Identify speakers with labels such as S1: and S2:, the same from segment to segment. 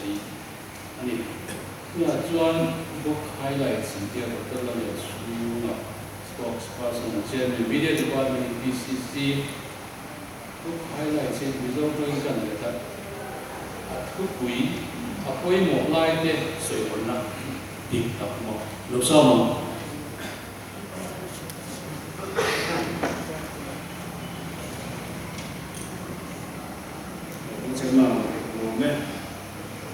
S1: 西，安尼，那专不开来指标的得了有需要了 ，spokesperson 这media department BCC 不开来这比较最近的他，不贵，规模来的水分啦，低达么，有少么？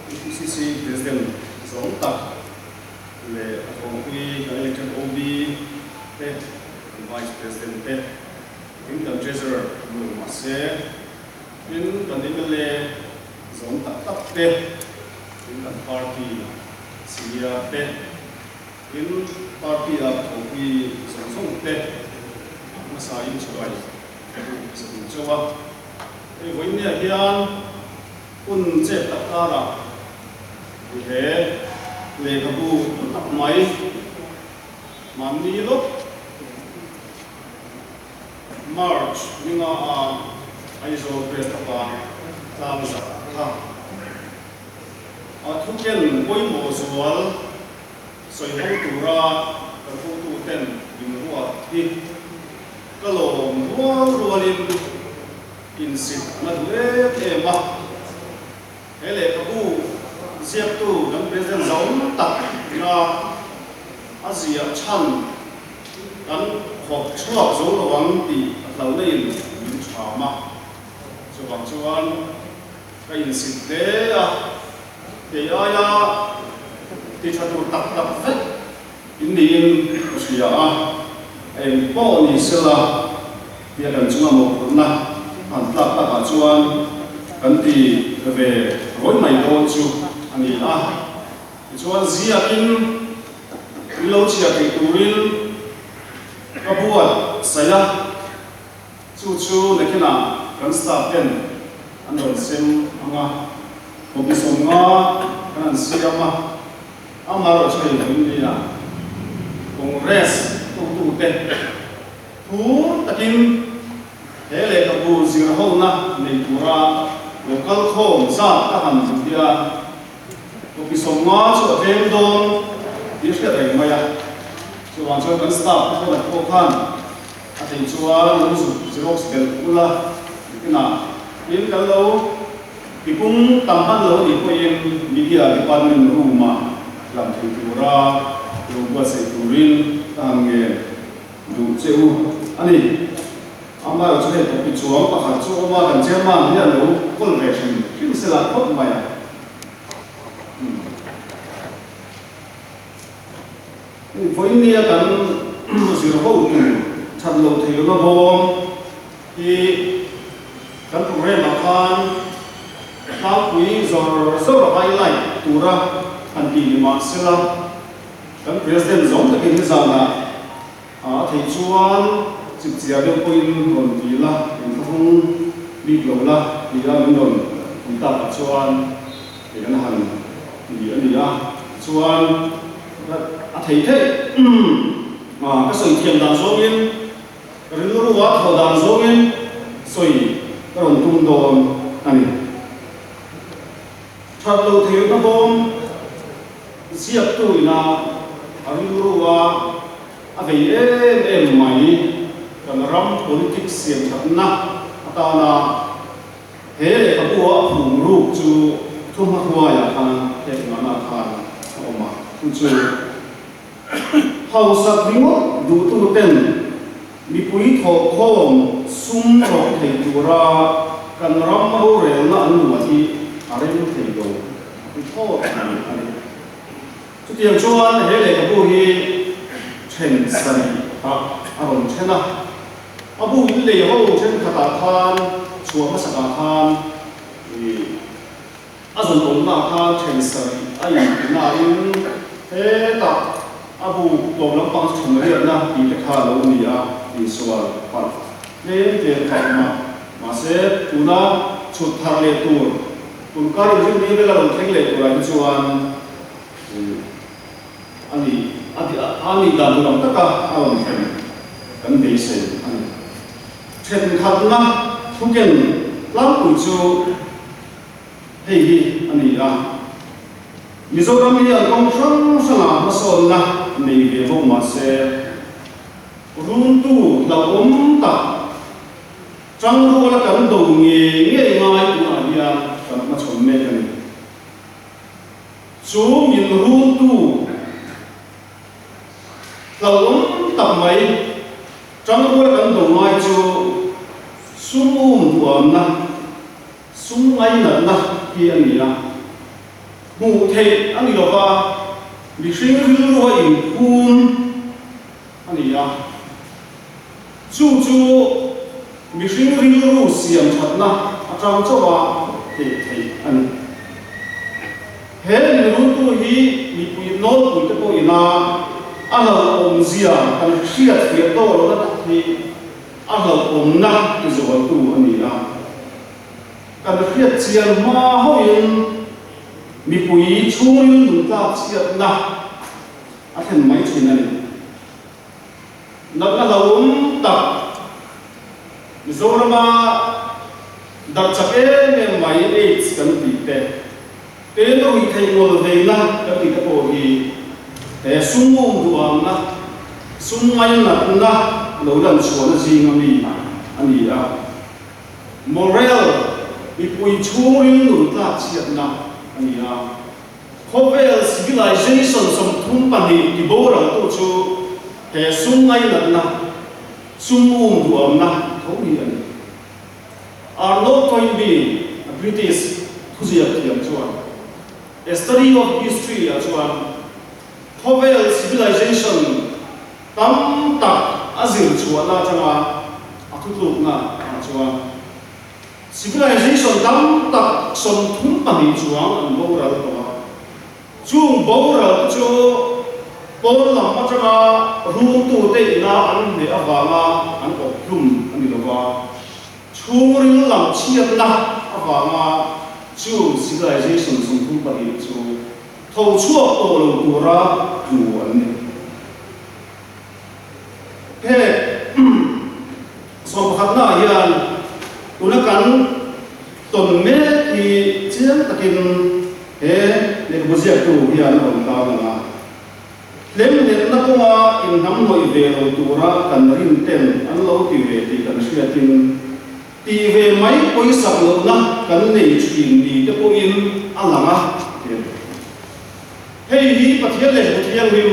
S2: BCC President Zong Tak le atong kui ka election OB te Vice President te Income Treasurer Lu Ma Se in kan le Zong Tak te in kan party Syria te in party atong kui Zong te masa in chuai ke sa chuwa e voi ne hian un che takara he le kabu tak mai mani lo March ninga aizo prestapa tamsa ha athuken poimo sual soihau tura kabu tu ten dinua hi kalom rualin insit madle ema hele kabu siap tu dan President Zong Tak na Asia Chan dan hok chuak zo lawang ti lau nei min chama so bang chuan ka in sit de a te aya ti chatu tak vet in ni sia a em po ni sela dia kan chunga mo na an tak chuan kan ti về gối mày đồ chú anh đi à chuan ziakin lâu chia cái turin các buat saya chú này cái nào kan start ten anh nói xem anga kopi songa kan siapa amaro chơi ini na kongres tu ten tu takin hele kabu zirhau na nei pura local home sa ta han dia ko ki songa chu them don dis ka dai maya chu wan chu kan staff ko la ko khan a thei chuan lu su xerox bel kula kina in kal lo ki pung tam han lo ni ko yen media department ruma lam thei tura lo ba se turin tam nge du cheu ani amma chu he topi chuang pakhat chu ma kan chema hian lo kol ve thin kin sela khop mai ni voinia kan sir ho tu chan lo thei lo bom ki kan program khan ta pui zor so highlight tura anti ma sela kan president Zong Tak in zana a thei chuan chụp chia được point còn gì là mình không bị lâu là thì là mình còn chúng ta bắt chuan để cái hành thì anh đi à chuan thấy thế mà cái sự thiền đàn số viên cái lúc đó thọ đàn số viên soi cái đồng tung đồn anh thật lâu thiếu nó bom siap tuổi là anh lúc đó về em mày kan ram politics siam thapna atana he kapua phung ru chu thuma huwa ya khan he ngana khan oma chu hausa ringo du tu ten mi pui tho khom sum ro thei tura kan ram ho rel na anu ati arem thei do tho chu tiang chuan he le kapu hi chen sani a aron chena abu ile ho chen khata khan chuwa masaka khan azon ong na khan chen sari ai na in he ta abu tom lam pang chhun ri na ti le kha lo ni a in sual pal le te kha ma se tuna chut thar le tur tun kar jin ni le la theng le tur ai chuan ani dan lam taka awon khen kan be se ani chen khat na thuken lam ku chu hei hi ani a Mizoram hi an kong sang sanga masol na nei ve ho ma se run tu la ta trang ro la kan do nge ngai tu a hian kan ma chom me kan chu min run tu la ta mai trang ro la kan do ngai chu sum tuam na sum ngai na hi ani la mu thei ani lo wa mi hring ri ro in kun ani ya chu mi hring ri ro siam that na atang chawa thei ani he ni ru tu hi mi pui no pui te ko ina ala om zia kan hriat fe to lo na thi ala om na tu zo tu ani ya kan hriat chian ma ho in mi pui chung nun ta chiat na a then mai chin ani nak na lawum tak zorama dar chake me mai AIDS kan ti te no hi thai ngol ve na ka ti ka po hi e sumum duam na sumai na lo lan chuan ji ngami ani a moral mi pui chung nun ta chiat na ania Hovel civilization som thum pani ki bora to chu he sungai na sumum duam na thomi ani are not going to be a British thuzia thiam chuan a study of history a chuan Hovel civilization tam tak azil chuan la changa athutluk na chuan civilization tam tak som thum pani chuang an bora to chung bora chu pol lam atanga ru tu te na an ne awanga an oplum ani lowa churil lam chiat na awanga chu civilization som thum pani chu tho chuak to lo tura tu an ne he som khatna hian unakan ton me ki chiang takin he le buzia tu hian on ta na lem ne na ko ma in nam noi ve lo tura kan rin ten an lo ti ve ti kan sia tin ti ve mai poi sak lo na kan nei chin ni te ko in alanga hei hi pathian le pathian rim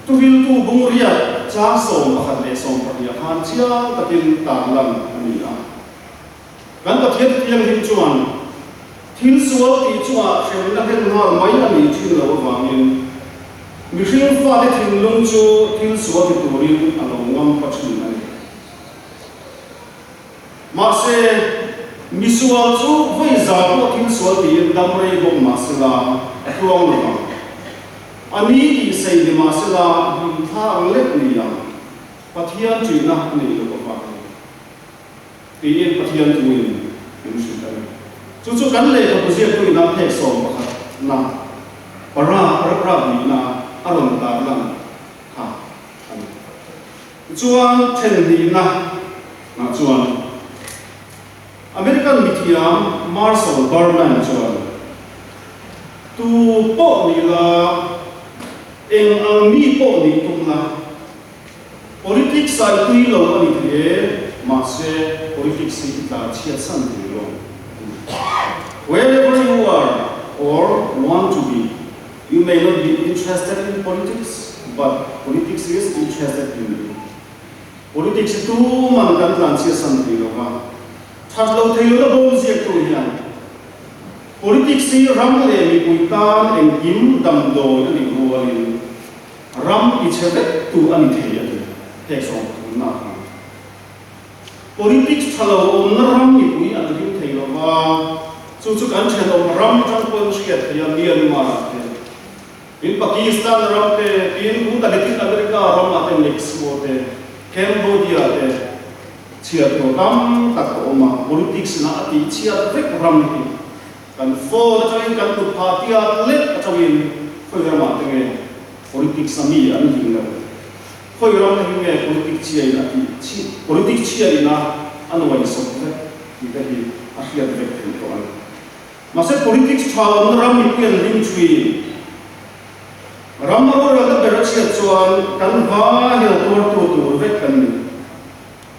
S2: tu vil tu bunguria cha som pakhat le som pathia khan chia takin ta lam ani a kan pathian tiang rim chuan thil sual ti chua khem na hen ma mai ani thin lo wangin mi hring fa le thing lung chu thil sual ti turin alo ngam pachin ani ma se mi sual chu voi za ko thil sual ti dam rei bom ma se la athuang lo ani ti sei de ma se la him tha ang le ni ya pathian chi na ni lo ko fa ti en pathian tu in sin ta chu kan le ko buzia tu na thek som pakhat na para ni na aron ta lang ha chuan then ni na chuan American media Marshall Berman chuan tu po ni la eng ang mi po ni tum la politics sai tui lo ani the ma se politics si ta chia san ni lo wherever you are or want to be, you may not be interested in politics, but politics is interested in you. Politics is too man kan plan chia san ti lo ma that lo thei lo bom zia tu hian politics si ram le mi pui tan en kim dam do ani rualin ram i cheve tu ani thei ani tek som tu na politics thalo om na ram mi pui an rim thei lo ma chu kan chen om ram tang pon shiat ya Myanmar in Pakistan ram te in Latin America ram ate Mexico te Cambodia te chia to tam tak oma politics na ati chia vek ram ni kan fo da chain kan tu party a let a chain khoi ram ate nge politics ami an hing na khoi ram na hing nge politics chia ina ti politics chia ina anwai so ve ni te hi a hriat vek to an mà sẽ politics thảo nó ram mi quyền linh truy ram nó ra cái bề chia chuan kan va hiểu tu vết kan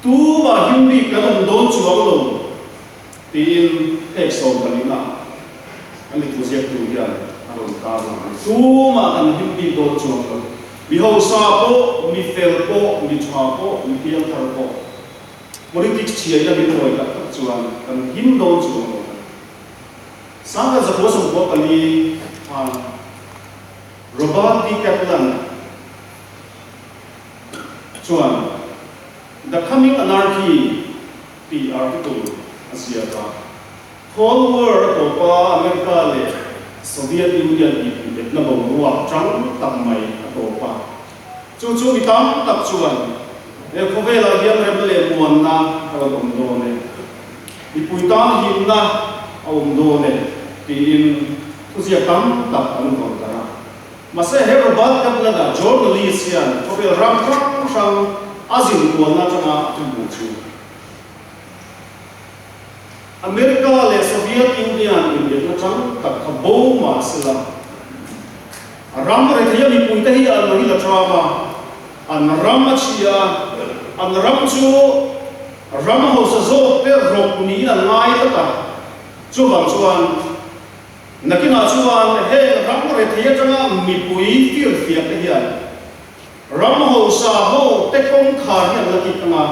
S2: tu và hiểm bị kan ông đón chuang luôn tin ek sâu kan ina anh tu giết tu hiền anh ta tu mà kan hiểm bị đón chuang luôn mi hậu sa po mi fail po mi chua po mi piang thar po politics chia ra mi noi la chuan kan hiểm đón chuang sáng ra có số bộ cái gì Robert D. Kaplan chuan The Coming Anarchy the article Asia ka Cold War to pa America le Soviet Union di Vietnam ruwa trắng tam mai to pa chu mi tam tak chuan e khove la hiam rem le muan na ka om do ne i pui tam him na om do ne tin tu sia tam tak anu ko ta mà sẽ hết rồi bắt các lần là journalist yan có thể ram trăng sang azin của na trong à trong bộ chú America là Soviet Union Việt Nam trắng tập hợp bố mà sẽ là ram rồi thì mình cũng thấy anh nói là drama anh ram chia anh ram chú ram hồ sơ zo pe rộp ní là ngay tất cả chú bằng chú anh nakin achuan he ram re thia changa mi pui fir fiak te hian ram ho sa ho te kong kha hian laki kanga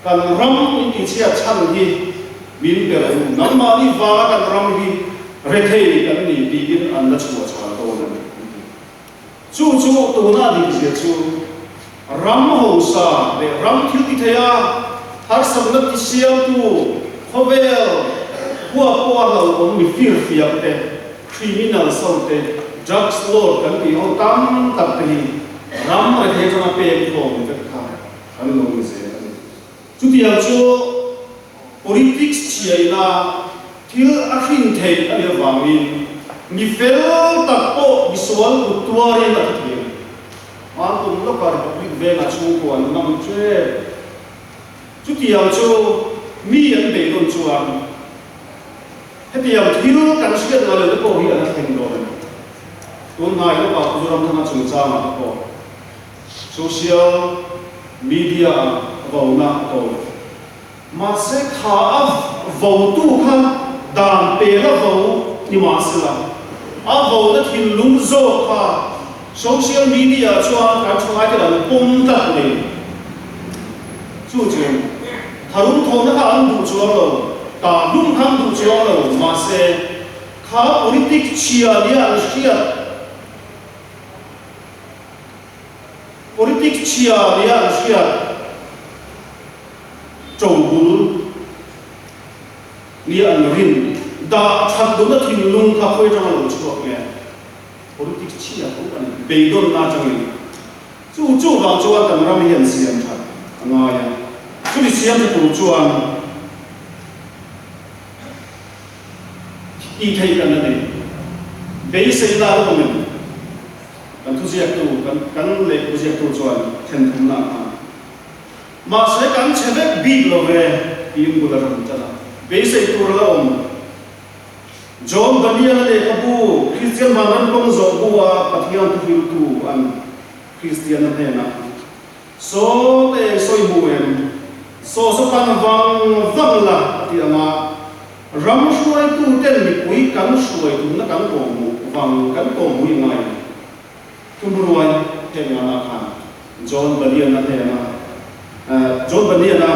S2: kan ram in ti chia chan hi min per nam ma ni wa kan ram hi re thei kan ni ti in an la chua chwa to na chu tu na di chia chu ram ho sa le ram thil ti thea har sam na ti siam tu khovel qua là ông bị phê phiệt thế, criminal sâu thế, drugs lord cái gì họ tam tập thì ram mà thế cho nó bền thòng tất cả, anh nói gì vậy? Chú tiểu chú politics chỉ là thiếu akhin thế anh hiểu vào mi phê tập bộ mi soal của tua riêng là thế, anh cũng lúc nào cũng về là chú của anh nằm chơi, chú tiểu chú mi anh để luôn chú anh thế giờ thiếu cảnh sát là lời của hiện là thành rồi tuần này nó bảo chúng ta tham chúng ta mà có social media vào na có mà sẽ khá vào tu khăn đàn bè là vào như mà sẽ là vào nó thì lúng rô khá social media cho các chúng ai cái là bung tắt này chú chuyện thằng thôn nó ăn đủ cho rồi ta lung khang du cheo lo ma se kha politics chia lian chia politics chia lian chia chou bul lian rin da chat do na thin lung kha khoi jang lo chu ke politics chia ko kan be don na chang chu ba chu kan ram hian siam tha anga ya chu ni siam chu chuan đi thấy cái này bây giờ là lúc mình cần thu xếp tu cần lệ thu xếp tu chuẩn thành thùng nào mà sẽ cần chế được bị lo về tìm bùa làm cho nó bây giờ tu là ông John Daniel lệ các bu Christian mà nó không rõ bùa bắt hiền tu hiểu tu anh Christian này na số để soi bùa em số pan vang là thì mà ram suai tu ten mi pui kan suai tu na kan ko mu wang kan ko mu ngai tu ruai te na na khan John Daniel na te na John Daniel na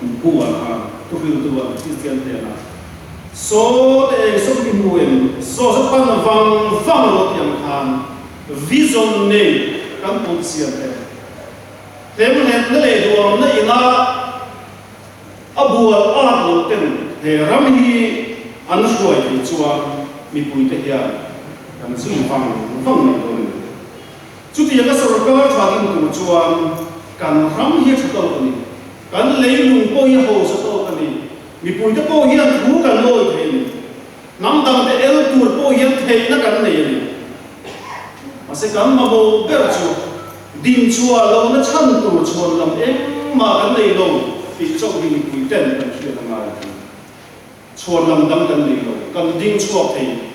S2: bu wa ha tu fi tu wa Christian te na so de so mi mu em so pan vang lo tiam khan vision ne kan pu sia te mu ne le do na ina abu al lo ten he ram hi an suai ti chuan mi pui te hian kan sum phang này thôi chút thì cái sổ cơ cho cái một chuan kan ram hi chu to ni kan lấy lung po hi ho sa to kan ni mi pui te po hi an thu kan loi the ni nam dang te el tur po hi the na kan nei ni mà sẽ kan ma bo ber chu din chua lo na chan tur chuan lam em mà kan nei lo ti chau ni pui ten kan chi na ngai chuan lam dang kan ni lo kan ding chuak thei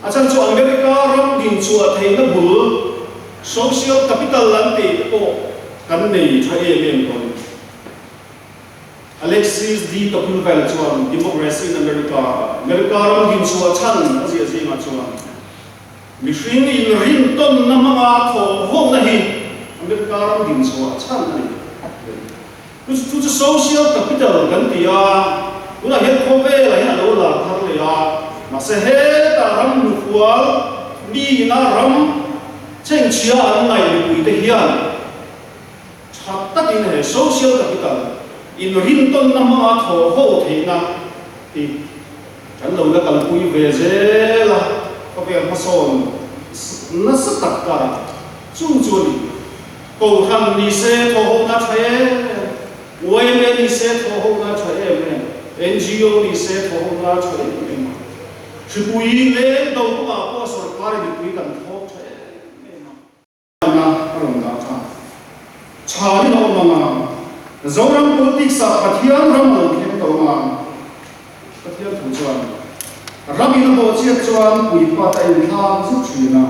S2: achan chu America ram ding chuak thei na bul social capital lan te po kan nei tha em ko Alexis D. Tocqueville chuan Democracy in America ram ding chuak chan asi ma chuan mihring in rin ton na mga tho hong na hi America ram ding chuak chan ni tu social capital kan tia una het khove la ya lo la thar le ya ma se he ta ram nu kwal ni na ram cheng chia an ngai ni pui te hian chat tak in he social capital in rin ton na ma tho ho the na ti kan lo na kal pui ve je la ko ve ma son na sa tak ka chu chu ni ko han ni se tho ho na chae OMN ni se tho ho na chae NGO ni se tho na chae ma chupui le do ko ma ko sarkar ni pui kan tho chae ma na rom da cha cha ni no ma zoram politics sa pathian ram lo khem to ma pathian thu chuan rami na bo chia chuan pui pa ta in thang chu china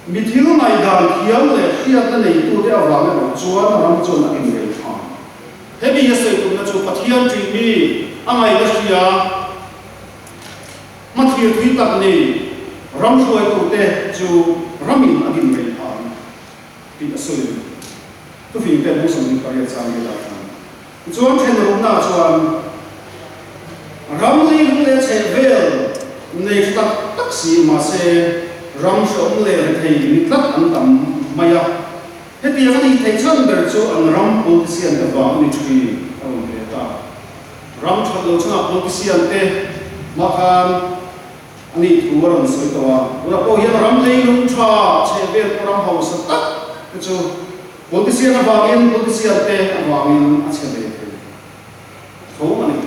S2: mi thil mai dan thiam le khia ta nei tu te awra me chuan ram chuan a in re tha hebi yesai tu na chu pathian tri mi angai la khia ma thir thui tak nei ram shoi tu te chu ramin agin rei tha ti asoi tu fi te mu sam ni pariat sang ge la tha chuan then ro na chuan ram li hu le che vel nei tak tak si ma se ram shom le thei ni tlak an tam maya heti ani thei chan ber chu an ram politician ta ba ni thri an le ta ram thalo chana politician te ma khan ani thuaron soi tawa ura po hian ram le lung tha che vel ram haus tak chu politician awangin politician te awangin a che le tho ani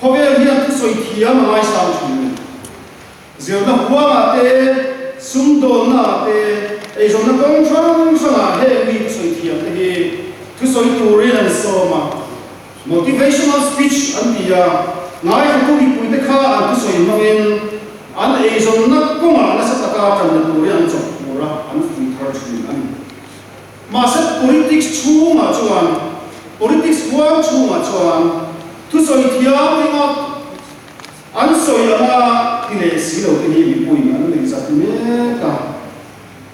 S2: khovel hian thu soi thiam mai sam thuni zeu na huanga te sum do na te ei zong na kong chang sanga he mi soi thiam te hi thu soi tu rin an so ma motivational speech an dia ngai ku ni pui te kha an thu soi mangin an ei zong na konga na sa taka kan na tu rin an chok mura an fi thar thuni an ma se politics chunga chuan politics huang chunga chuan thu soi thiam ringa an soi lama tile silo te ni pui an le zat me ka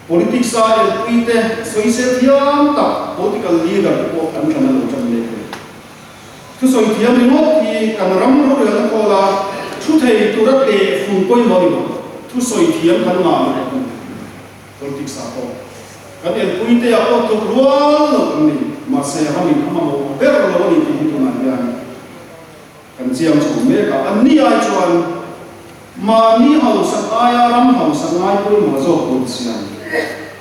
S2: politics sa el pui te soi se thiam ta political leader ko an kan lo cham le thu soi thiam ringo ti kan ram ro le ko la thu thei tu ra te fun koi mo ni thu soi thiam kan ma le politics sa ko kan el pui te a ko to rual lo ni ma se ha mi ma mo ber lo ni ti tu na ya kan chiam chu me ka an ni ai chuan ma ni hau sa aya ram hau sa ngai pui mo zo ko sian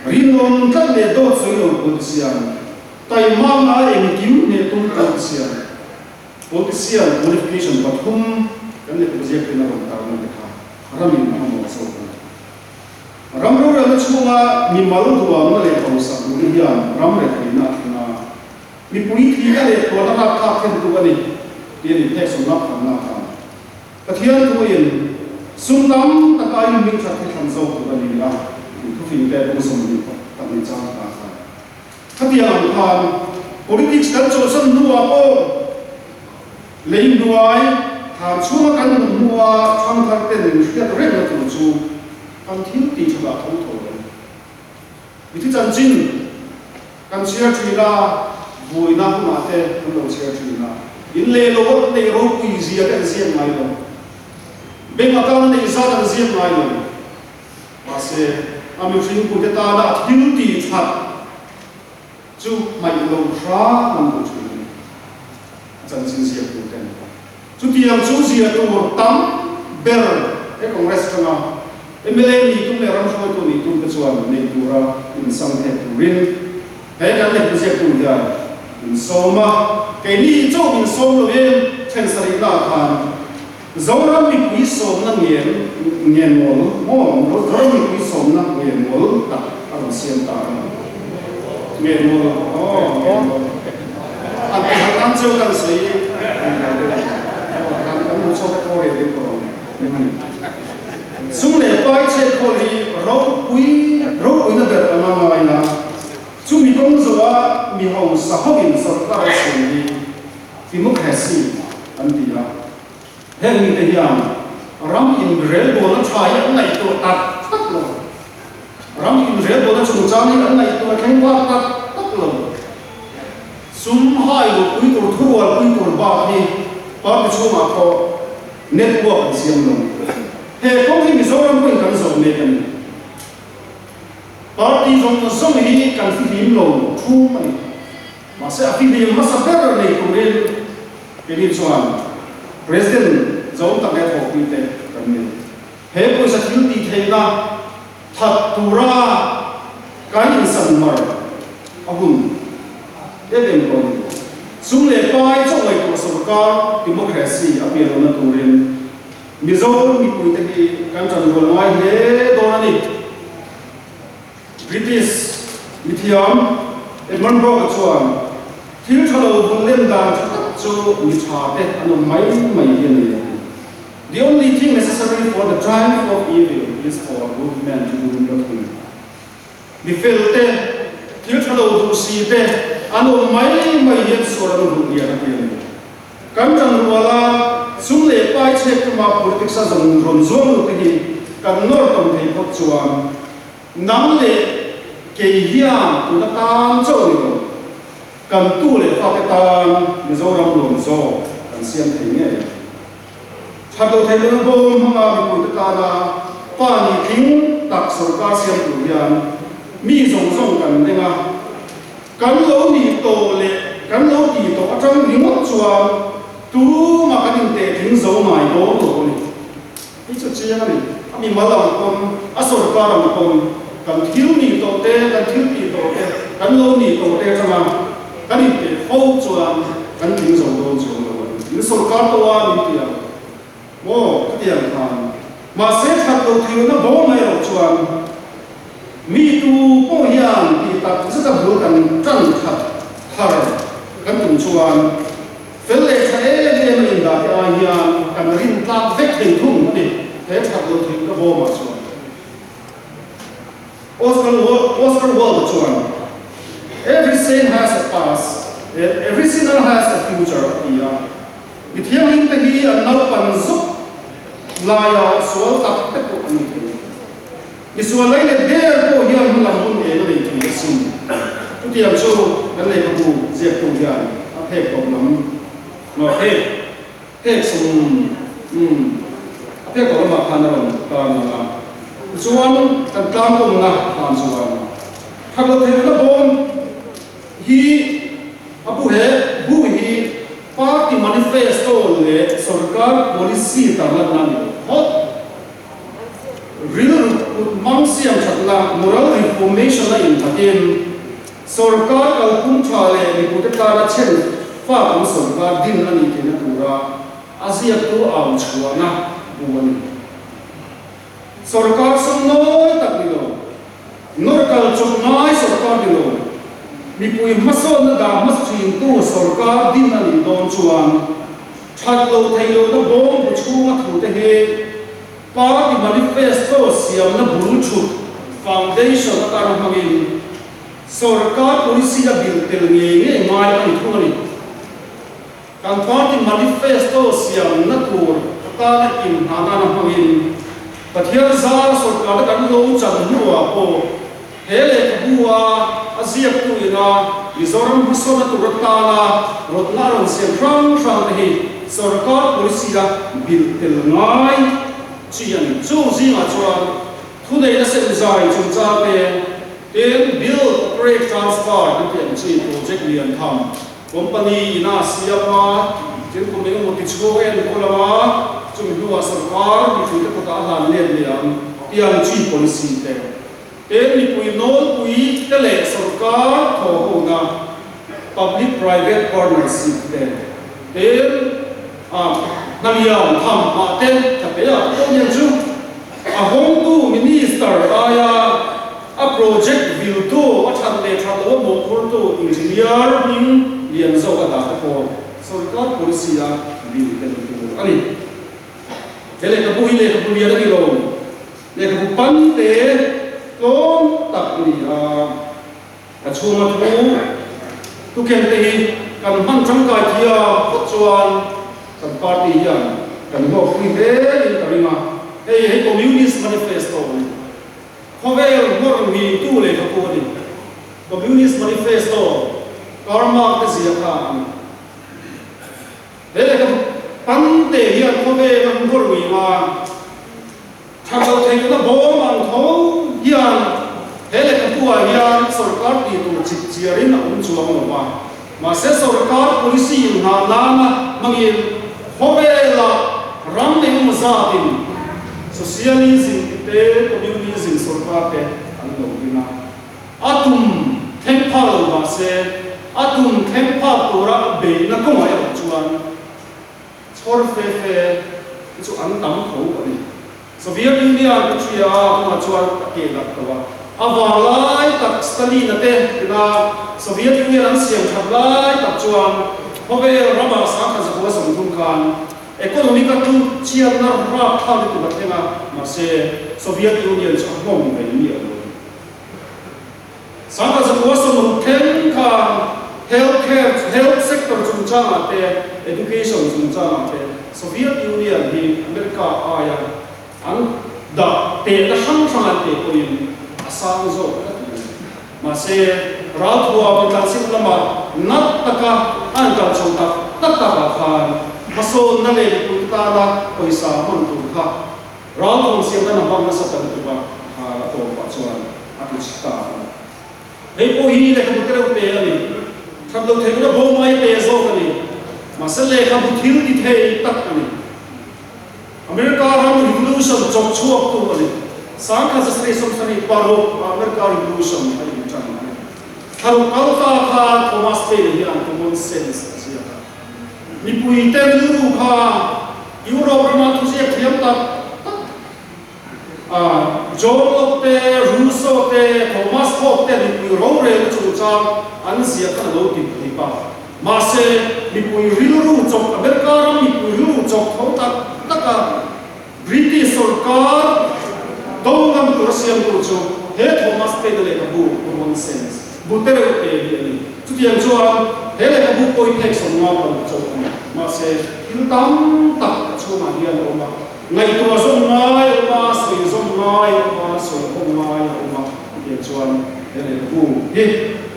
S2: rinom tat le do soi lo ko sian tai ma na em kim ne tum ko sian politician qualification pathum kan le project na ron ta na dekha ramin ma mo so ko ram ro ra chunga mi mal duwa ma le hau sa ni hian ram le na na mi pui thi ka le ko na ka khen tu ani tiền thế sum nắp tham na tham, cái thiên tu yên sum tam ta cái mình chắc phải tham dâu của mình là tu phim cái cũng sum đi tập mình trang ta tham, cái tiền làm tham politics cái chỗ sân nua po lấy nuai tham chúa cái nua tham thằng tên mình cái rất là tu chú tham thiếu tiền cho bà thông thổ đấy, vì thế chân chính cái chia chỉ là vui na cũng là thế không đâu chia chỉ là in le lo nei ro pi zia ka zia mai lo ben account nei za da zia mai lo ma se ami fing ku ta da thil ti that chu mai lo ra man ko chu chan sin zia ku ten chu ti ang chu zia tu tam ber e congress kana MLA ni tu le ram shoi tu ni tu ka chuan nei tu ra in sang he tu rin he kan le zia tu da in soma cái ni chỗ mình sôm rồi em thành sari la khan zora mi quý sôm na nghiền mol mom zora mi quý sôm na nghiền mol ta ăn xiên ta nghiền mol anh châu cần sấy cũng cho cái cô để đến cổ sung lệ quay chết cô đi rau quý nó đẹp mà ngoài là chúng mình cũng rồi mình hồng xã hội mình sống tại xử lý thì mức hệ sĩ anh đi là hết mình thấy rằng ram in rel bộ nó trái anh này tôi tắt rồi ram in rel bộ nó trùng trang anh này tôi khen qua tắt rồi sum hai lúc quý tổ thua quý tổ bạc đi bác cái chỗ mà có network xiêm luôn hệ công ty mình số năm cũng cần dùng này cần bác đi dùng số này cần phi điểm luôn thu này mà sẽ phi điểm mà sắp tới này cũng nên cái điểm soạn president giống tặng cái thuộc kinh tế cần nên hệ công ty thiếu đi thế na thật tu ra cái gì sẵn mở ông để đến con sung lệ pai trong ngày của sở cao democracy ở miền Nam Tây Nguyên Mizo mi pui te ki kan chan gol mai he do ani British lithium Edmund Burke chuan thil thalo bun lem dan chu mi cha te an mai ni the only thing necessary for the triumph of evil is for good men to do nothing mi fel te thil thalo du si te an mai hian sora ru ya te kan chan wala sung lệ pai chết mà politics sa dùng rồn rồn cái gì cần nổi tổng thể quốc chuan nắm lệ cái hiang tụi ta tan châu này cần tu lệ phát cái tan mình dâu làm rồn rồn cần xem thấy nghe thật đầu thấy nó bom mà mình tụi ta là pa ni thính đặc sầu ca xem tụi hiang mi rồng rồng cần đây mà cần lâu đi tổ lệ cần lâu đi tổ trong những quốc chuan tu mà cái những tệ thính dấu mài đó rồi cái chuyện gì vậy mình mà làm con asor ca làm con cần thiếu gì tổ tệ cần thiếu gì tổ tệ cần lâu gì tổ tệ cho mà cái những tệ phô chuan cần thính dấu đó rồi những asor ca to anh những tiền cái tiền thằng mà sẽ thật đầu tiên nó bố này rồi chuan mi tu bố hiền thì ta rất là bố cần chân thật cần từng chuan phần lệ thế nên mình đã cái ai cần rin ta vết hình thùng đi thế thật đầu tiên nó vô mà chuan Oscar Wilde chuan every sin has a past every sinner has a future kia bị thiêng linh tế hi an nấu pan giúp lai à số tập tất cả những thứ bị số lấy để để cô hiền làm hôn để nó bị thiệt xin tôi tiệm cho cái này có đủ diệt cô hiền áp hệ cộng lắm nó hệ sung áp hệ cộng mà phan rồi còn chuan cần tam cùng na phan chuan thật là thế nó bon hi abu he bu hi party manifesto le sarkar policy tarlat nani hot real mangsiam chatla moral reformation la in thakin sarkar kalpum thale ni putakara chen fa kam sarkar din ani kena tura azia tu aw chuana buani sarkar somnoi takilo norkal choknai sarkar dilo mi pui maso na da mas chin tu sarkar din ani don chuan that lo thailo na bom bu chunga thu te he party manifesto siam na bul chut foundation na tar hangin sarkar policy da bil tel nge mai ani thuni kan party manifesto siam na tur ta na in hana na hangin pathiar za sarkar da kan lo chan nuwa ko hele bua azia tu ina mizoram busona tu rotala rotnaron siam tram hi sarkar policy da bil tel ngai chian chu zinga chuan thu nei na sem zai chung cha te ten build operate transfer an tiam chi project lian tham company na siama tin ko meng mo ti chu en ko lawa chung duwa sarkar mi thu te ko ta han le lian tiang chi policy te mi pui non pui te le sarkar tho ho na public private partnership te naliam tham a ten tape a to yan chu a hong tu minister aya a project vil to a than le than lo mo khor to engineer ning lian zo ka da ko sarkar policy a vil te ani
S3: hele ka bu ile ka bu ya ni lo le ka bu pan te tom tak ni a chuma tu ken te hi kan man chang ka kia chuan kan party hian kan ho free de in karima hey communist manifesto khovel mor mi tu le ka ko ni communist manifesto karma ka zia ka hele ka pan te hian khovel mor mi ma thang thei na bom ang tho hian hele ka tua hian sarkar ti tu chik chiarin chuang ma se sarkar policy na lama mangin hovela ramne mazatin socialism te communism sarkar te anlo dina atum tempal ba se atum tempal tura be na ko ya chuan chor fe chu an tam tho ani Soviet Union ku chia ma chuan ke la kawa avalai tak Stalin ate na Soviet Union an siam thablai tak chuan hove rama sa kha zakwa som thum kan economic tu chia na ra thal tu bathenga ma se Soviet Union cha mong be ni alo sa kha zakwa som thum kan health sector chung chang ate education chung chang ate Soviet Union hi America aya an da te da sang sang te ko yin asang zo ma se rathua bi ta sit lama nat taka an ka chong ta taka khan maso na le ku ta la paisa mon tu kha rathum se na bang na sa ta tu ba ha la to pa chuan atu sta ei po hi le ku tere pe ani thab lo the na bo mai pe zo ani ma se le ka bu thil di the tak ani America ram revolution chok chuak tu ani sang kha sri som sani paro America revolution ai chang thal kal kha Thomas Paine hi an common sense sia ni pui te lu kha Europe ma tu se thiam ta John Locke Rousseau te Thomas Hobbes te ni pui ro re chu cha an sia kha lo ti pa ma se ni pui rilu chok America ram ni pui rilu chok tho ta taka British sarkar dongam kursiam tu chu he Thomas Paine le ka bu common sense butere te ni tu tiang chuan he le ka bu koi tek som nga pa chu ma se in tam tak chu ma hian lo ma ngai tu som ngai ma sri som ngai ma so kom ngai ma ye chuan he le ka bu he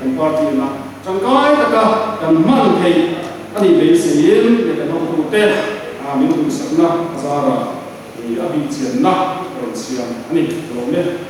S3: an party na changkai taka kan man thei ani be sin le ka no tu te min tu sakna azara abi chian na ron siam ani lo me